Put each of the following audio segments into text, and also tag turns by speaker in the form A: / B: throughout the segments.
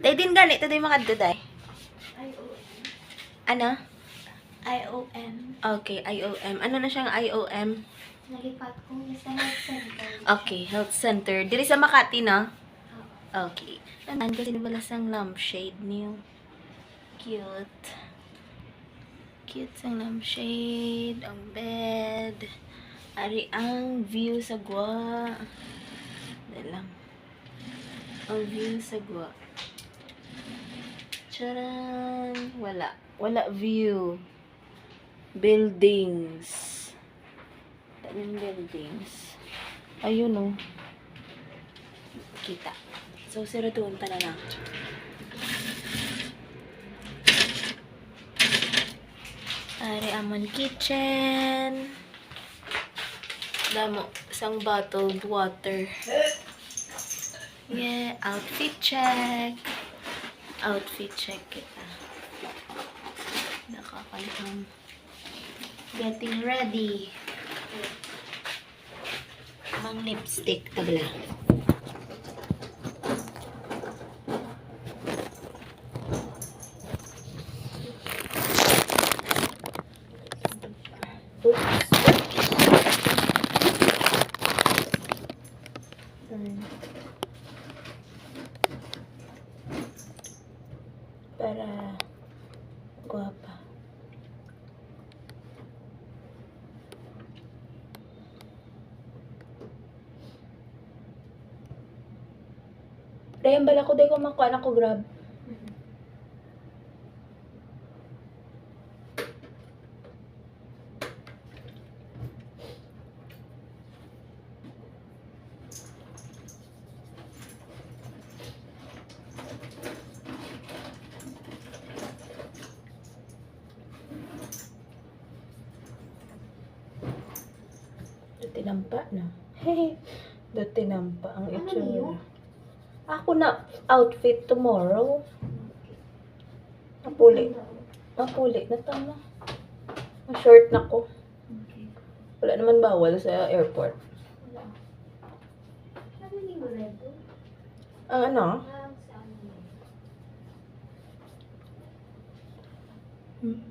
A: Day din ganito day makadto day.
B: IOM.
A: Ano?
B: IOM.
A: Okay, IOM. Ano na siyang IOM?
B: Nalipat ko sa health center.
A: Okay, health center. Diri sa Makati, no?
B: Oo.
A: Okay. Naman kasi wala sang lampshade niyo. Cute. Cute sang lampshade. Ang bed. Ari ang view sa gwa. Dalang. Ang view sa gwa. Charan. Wala. Wala view. Buildings. Daming buildings. Ayun, oh. Kita. So, doon pa na lang. Ari amon kitchen. Damo, isang bottled water. Yeah, outfit check. Outfit check kita. Nakakantang. Getting ready. Mang lipstick tabla. Oops. Para guwapa. Dayan bala ko day ko makuha na ko grab. Tinampa na. Hehe. Tinampa ang itsura. Ako na outfit tomorrow. Mapuli. Mapuli na tama. Ma-short na ko.
B: Okay.
A: Wala naman bawal sa airport.
B: Wala. Ano yung red?
A: Ang ano?
B: Sa ano?
A: Okay.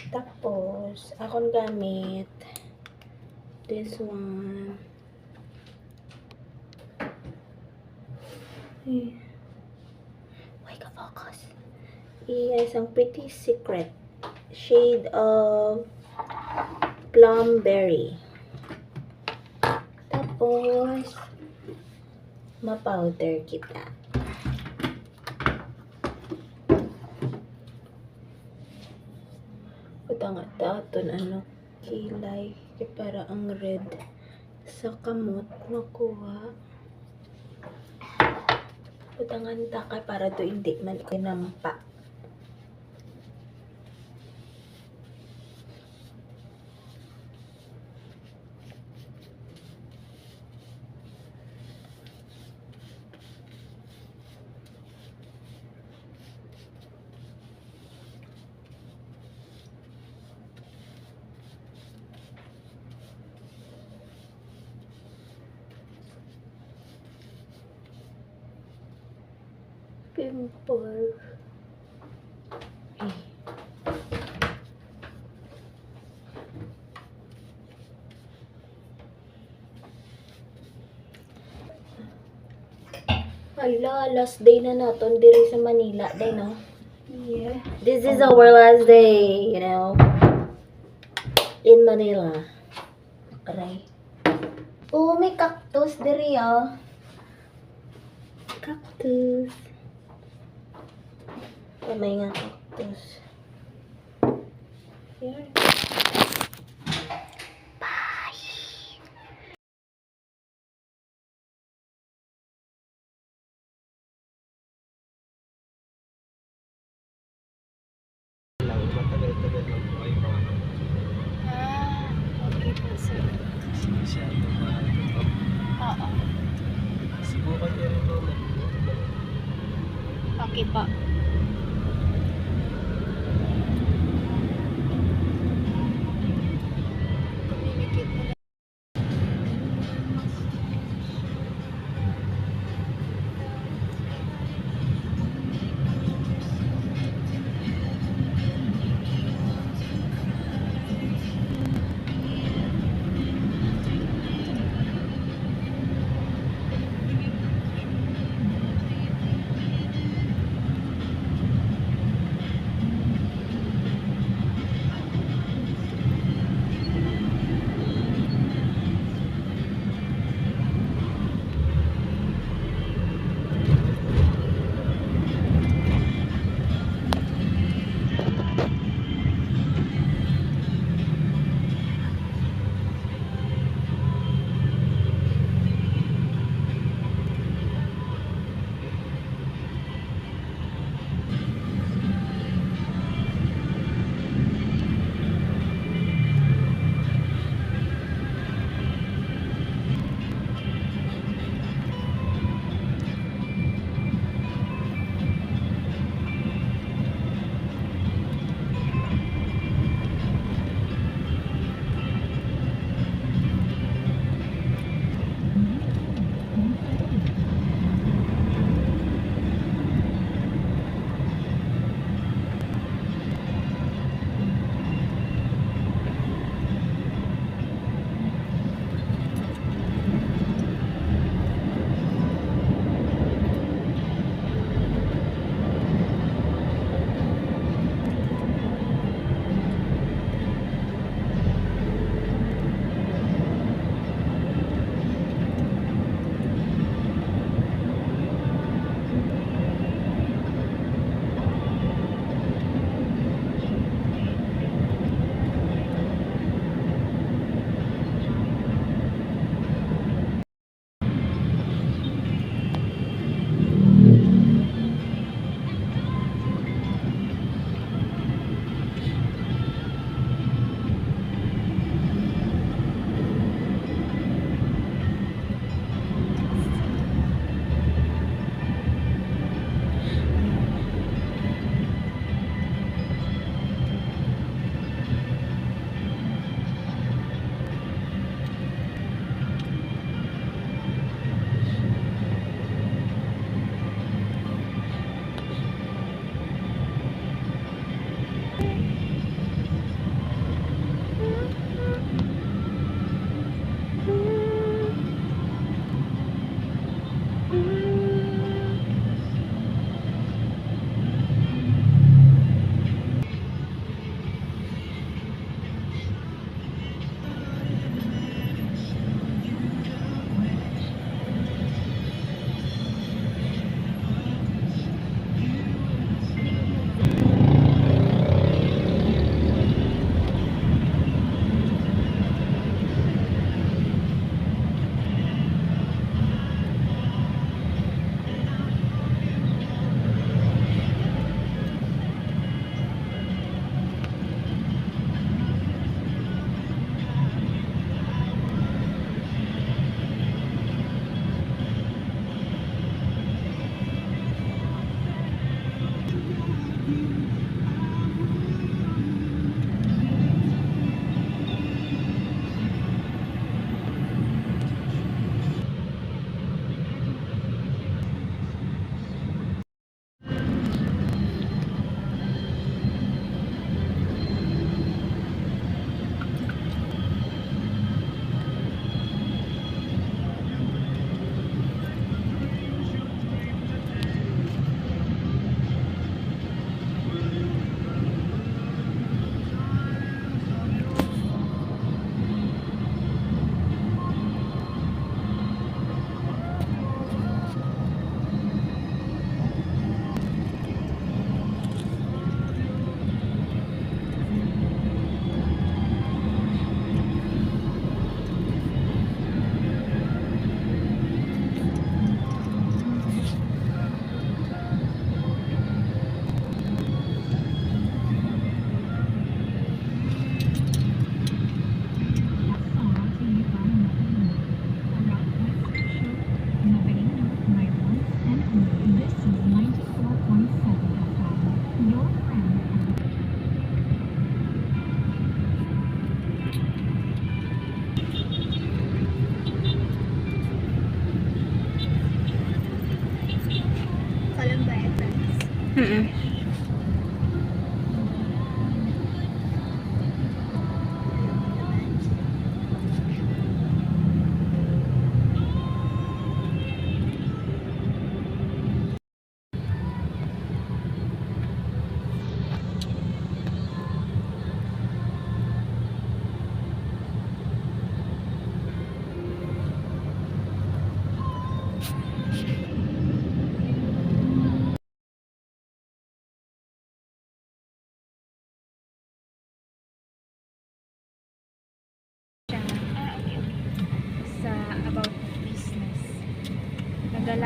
A: Tapos, akong gamit this one. Why ka focus? Isang Pretty Secret shade of plum berry. Tapos, ma-powder kita. Nga taton ano kilay kay para ang red sa kamot makuha putangan ta kay para to hindi man kinampa. Pimple. Hala, last day na naton diri sa Manila, day no?
B: Yeah.
A: This is our last day, you know, in Manila. Aray. Oh, may cactus diri, oh. Cactus. May nga cactus. Here. Bye.
C: Matagal-tagal lang po kayo mga
A: Okay po, sir.
C: masyado mahal.
A: Oo.
C: Subukan niyo rin po.
A: Okay pa.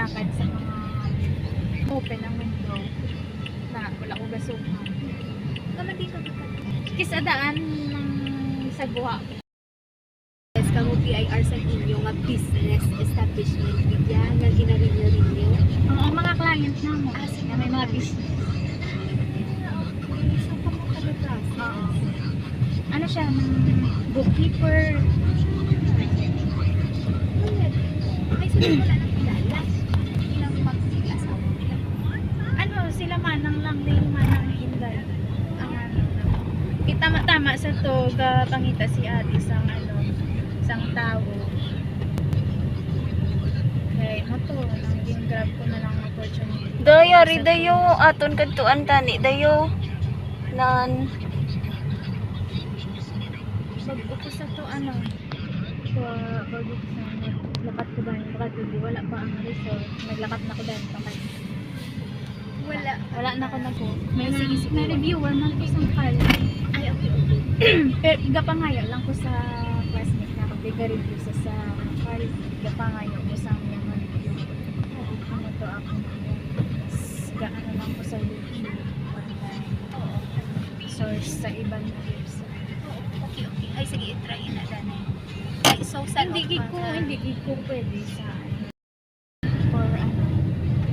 D: lakad sa mga open ang window na wala ko gasuhan.
B: Kaman di ka
D: Kisa daan ng sagwa.
B: Yes, kamo PIR sa inyo nga business establishment bigya nga ginarinyo ninyo.
D: Oo, mga client na mo. Na may mga business.
B: So, kamo ka-class?
D: Oo. Ano siya, bookkeeper.
B: Ay, sila wala nang kilala. Ilang mag-asawa nila.
D: Ano, sila manang lang din, manang hinday. Ang ano, tama sa to, pangita si ate sang ano, sang tao. Okay, mo to, nang grab ko na lang opportunity.
A: Dayari dayo aton kadtuan tani dayo. Nan
D: Pag-upo sa to, ano, pag-upo sa lakat ko dahil, baka hindi, wala pa ang resort. Naglakat na ko dahil pa kayo. Wala na ako nag-go. May reviewer man ko sa call.
B: Ay, okay.
D: Pero igapangayo lang ko sa classmate na kapag review sa call. Igapangayo ko sa mga review. Ano to ako gaano lang ko sa YouTube. Source sa ibang website.
B: Okay. Ay, sige, try na dani. Ay, so, sa
D: Hindi ko pwede sa for ano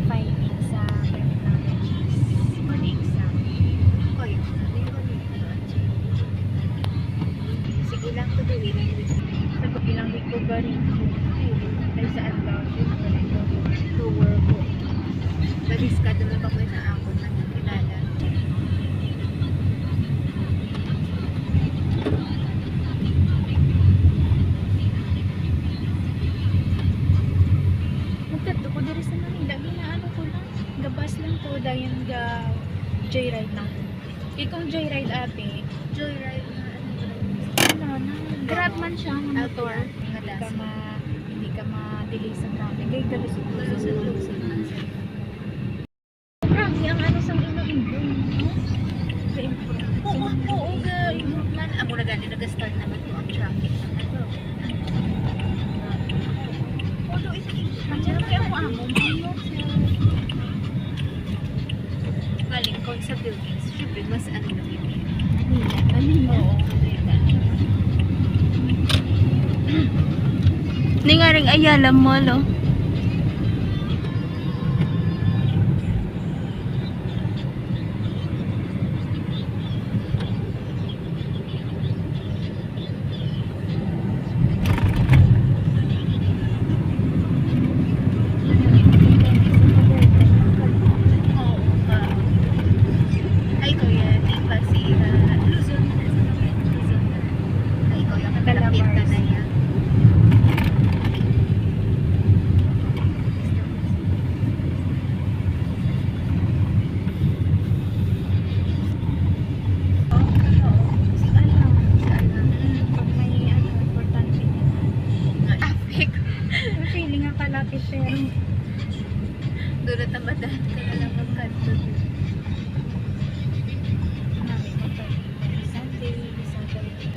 D: filing sa terminologies for the exam.
B: Oy, sige lang to gawin.
D: Sa kabilang week ko ba rin ay sa adult to work ko.
B: Balis ka doon pa ko sa ako na kilala.
D: Magkadto ko diri sa Manila, ginaano ko lang, gabas lang ko dayon ga joyride lang. Ikong joyride ate,
B: Joyride na
D: ano na, grab man siya ng motor.
B: Grab.
D: Hindi ka ma-delay sa traffic. Kaya galusot Grabe, ang ano sa ino-improve, no? Ga-improve.
B: Oo, ga-improve. Amo na gani nag-start naman to ang traffic na ito. Although,
D: Nandiyan kaya ako amo, mayo.
B: galing ko sa buildings, syempre mas ano na yun.
D: Kanina.
A: ni nga ring Ayala Mall oh.
B: Ay, kuya, di ba si Luzon? Luzon. Ay, kuya, katalapit ka na yan. Traffic.
D: Feeling ang kalapit pero
B: Doon na tamadahan ka na lang magkanto.
D: namin ko pa. Sunday, Saturday.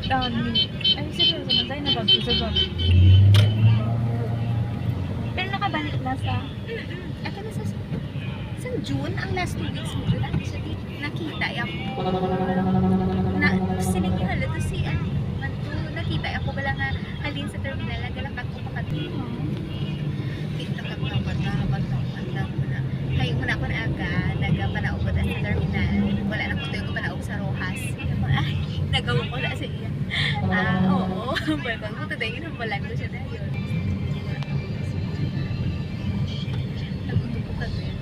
D: Dami. Ay, seryoso, matay na bago sa bago. Pero nakabalik na sa
B: Ito na sa June, ang last 2 weeks mo doon, actually, nakita ako. Sinig niya halito si nakita ako bala nga halin sa terminal, nagalakad ko pakatulong. Kita ka mga banda mo na. Kayo muna ako na aga, nagpanaubod sa terminal. Wala na ko tayo panaub sa Rojas. Ay, nagawa ko na sa iya. Oo. Pagkag mo tayo yun, ang balag ko siya na yun. Nagutupukan ko yun.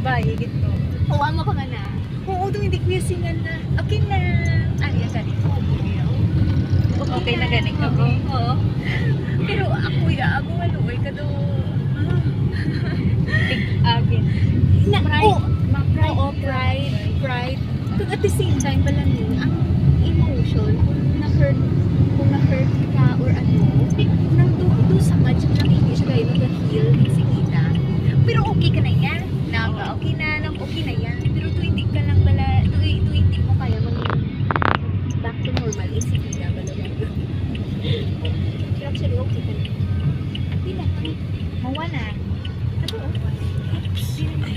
D: babae gito.
B: Oo, mo pa nga na. Oo, doon hindi ko yung singan na. Okay na. Ano yan, ganit ko.
D: Okay na ganing ka ko.
B: Oo. Pero ako ya, ako maluoy ka do.
D: Big agin.
B: Oo,
D: Ma-pride.
B: oo, pride. Pero at the same time, pala niyo, ang emotion, kung na-hurt ka or ano, nang do sa match lang hindi siya kayo mag-heal ng sigita. Pero okay ka na yan. Okay na, okay na yan. Pero to hindi ka lang bala, to hindi mo kaya maging back to normal, sigita bala yan. Pero actually, okay ka na. Hindi na.
D: Mawa na.
B: Ano? Hindi na.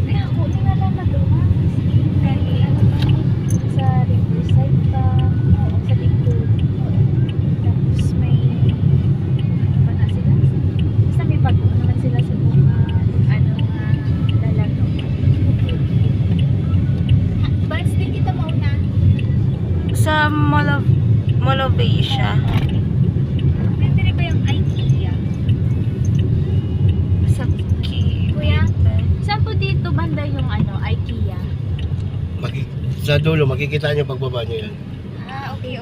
D: Ay, ako, di nga lang nagawa. Sa Riverside pa. Sa Bicol. Tapos may ano na sila? Basta may bago naman sila sa mga lalago.
B: Bats din kita mauna.
A: Sa Mall of Asia.
B: Pwede ba yung IKEA?
A: Sa
D: Kuya, saan po dito banda yung IKEA?
C: Sa dulo, makikita nyo pagbaba nyo yan.
B: Ah, okay.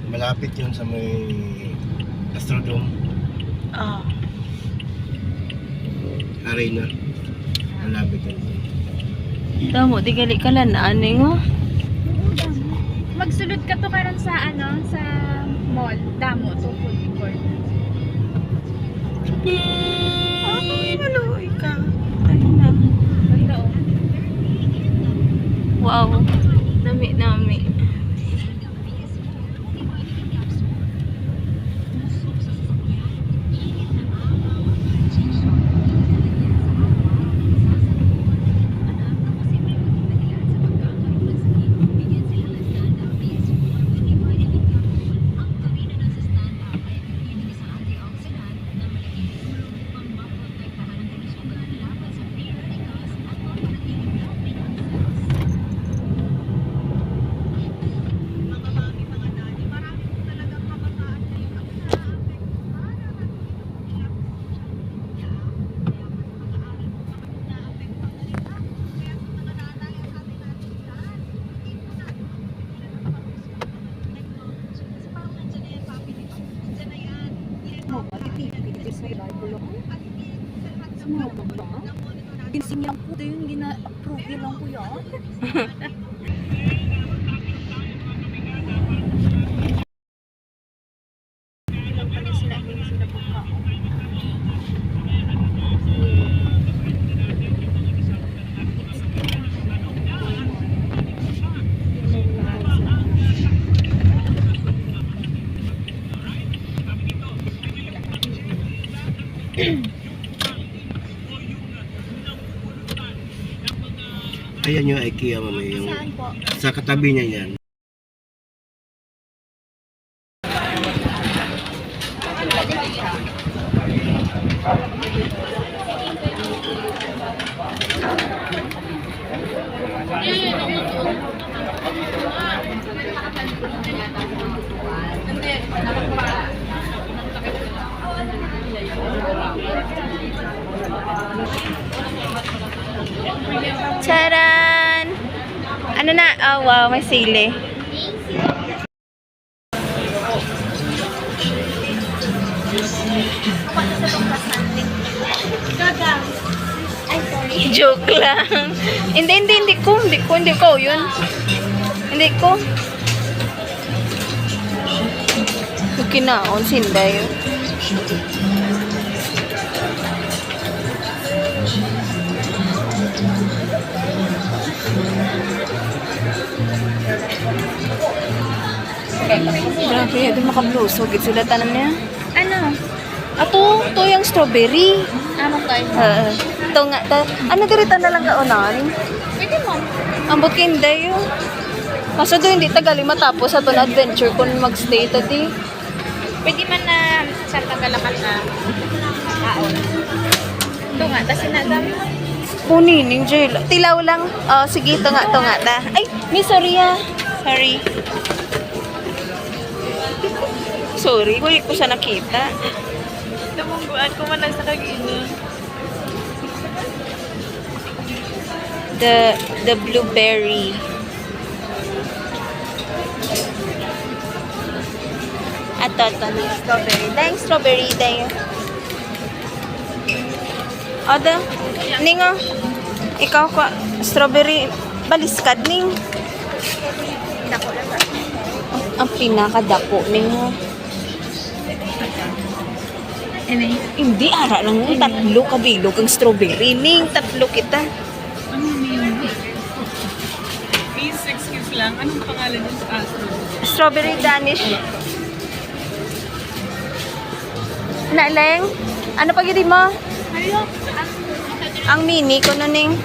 C: Malapit yun sa may Astrodome
A: Ah.
C: Arena. Malapit yun.
A: Damo, di gali ka lang na aning oh.
D: Magsulod ka to karon sa sa mall. Damo to food court.
A: Ay, maluoy ka. Ay na.
D: Banda oh.
A: Wow. Nami.
B: Sinyang po yung gina-approve yun lang po yan. Ilang pa rin sila, hindi sila buka.
C: Ayan yung IKEA, mamay. Yung,
B: Saan po?
C: sa katabi niya yan.
A: Charan! Ano na? Oh, wow, may sili.
B: Ay, sorry.
A: Joke lang. Hindi ko. Yun. Hindi ko. Kinaon, sinday. Grabe, ito makabluso. Git sila tanan niya.
D: Ano?
A: Ato, to yung strawberry.
D: Ano tayo?
A: Ito nga, ano dirita na lang kaunan?
D: Pwede mo.
A: Ambot kinday yun. Kaso doon hindi tagali matapos sa na adventure kung magstay tadi.
D: Pwede man na sa tagalakan na kaon. Ito nga, tas sinadami mo.
A: Punining, Jel. Tilaw lang. Oh, sige, ito nga ta. Ay, miss, sorry ah. Sorry. Sorry, wala ko sa nakita.
D: Namungguan ko man lang sa kagina.
A: The blueberry. Ato, na strawberry. Dahil strawberry, dahil. Oda, ning ikaw ka, strawberry, baliskad ning.
B: Dako lang ba?
A: Ang pinakadako ning. Hindi, ara lang yung tatlo kabilog ang strawberry ning. Tatlo kita.
E: Please excuse lang, anong pangalan niyo sa aso?
A: Strawberry Danish. Naleng, ano pag hindi mo? Ang mini ko na ning.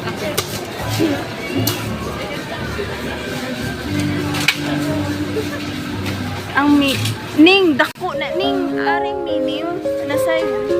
A: Ang ning dako na ning aring mini yun. Nasa yun.